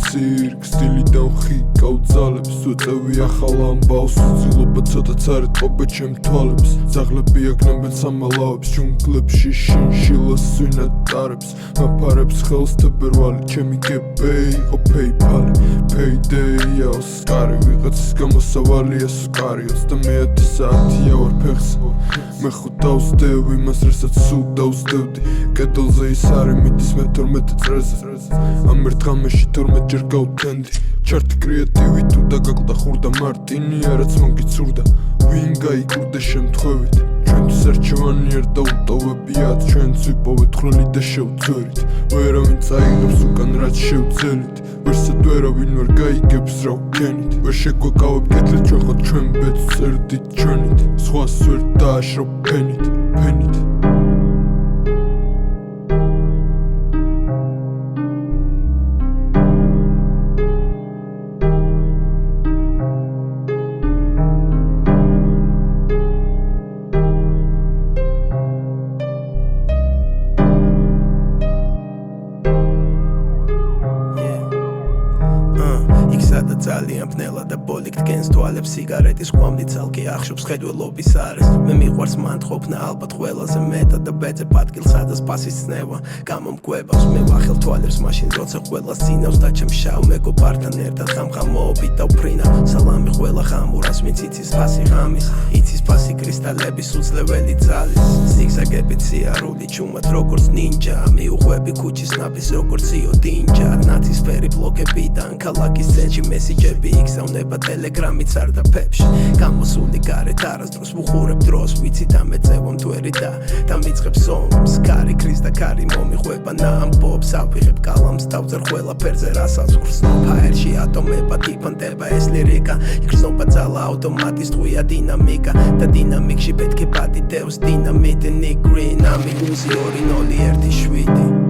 ცირკ სტილიდან ხი გავძალებს უწევი ახალ ამბავს ცდილობა ცოტაც არ ეთყობა ჩემ თვალებს ძაღლები აკნებენ სამალავებს ჯუნგლებში შინშილას ვინატარებს მაფარებს ხელს თებერვალი ჩემი გებეი იყო PayPal Payday-ია ოსკარი ვიღაცის გამოსავალია სუკარი 21 საათია ვარ ფეხს მე ხო დავსდევ იმას რასაც სულ დავსდევდი კედელზე ის არის მიდის მე 12 წრეზე ამ ერთ ღამეში 12 ჯერ გავთენდი ჩარტი კრეატივი თუ დაგაკლდა ხურდა მარტინი რაც მოგიცურდა ვინ გაიკურდა შემთხვევით ჩვენთვის არჩევანი არ დაუტოვებიათ ჩვენც ვიპოვეთ ხროლი და შევძვერით ვერავინ წაიღებს უკან რაც შევძელით ვერსად ვერავინ ვერ გაიგებს რა ვქენით ვერ შეგვეკავებ კეთილით ჩვენ ხოთ ჩვენ ბედს წერდით ჩვენით სხვას ვერ დააშრობ ფენით სადაც ძალიან ბნელა და ბოლიკ დგენს თვალებს სიგარეტის ყვამდი ცალკე ახშობს ხედველობის არის მე მიყვარს მანთხოვნა ალბათ ყველაზე მეტად და ბეძებ ადგილს სადაც პასის ცნევა გამომგვევავს მე ვახელ თვალებს მაშინ როცა ყველას წინავს და ჩემ შავ მეგობართან ერთად ხამხამოობით დავფრინა სალამი ყველა ხამურას ვინც იცის ფასი ღამის იცის ფასი კრისტალების უძლეველი ძალის ზიგზაგებით სიარული ჩუმად როგორც ნინჯა მიუყვები ქუჩის ნაბის როგორც იოდინჯა ნაცისფერი ბლოკებიდან ქალაქის ცენტრში მესიჯები იქსავნება ტელეგრამით სარდაფებში გამოსული გარეთ არასდროს ვუხურებ დროს ვიცით ამეწევამ თვერი და მიწყებს ომს კარი ქრის და კარი მომიყვება ამბობს ავიღებ კალამს დავწერ ყველაფერზე რასაც ვხსნობ აერში ატომებად იფანტება ეს ლირიკა იგრძნობა ძალა ავტომატის ტყვია დინამიკა და დინამიკში პეთქე პატი დევს დინამიტი ნიკ გრინ ამი უზი 2-0-1-7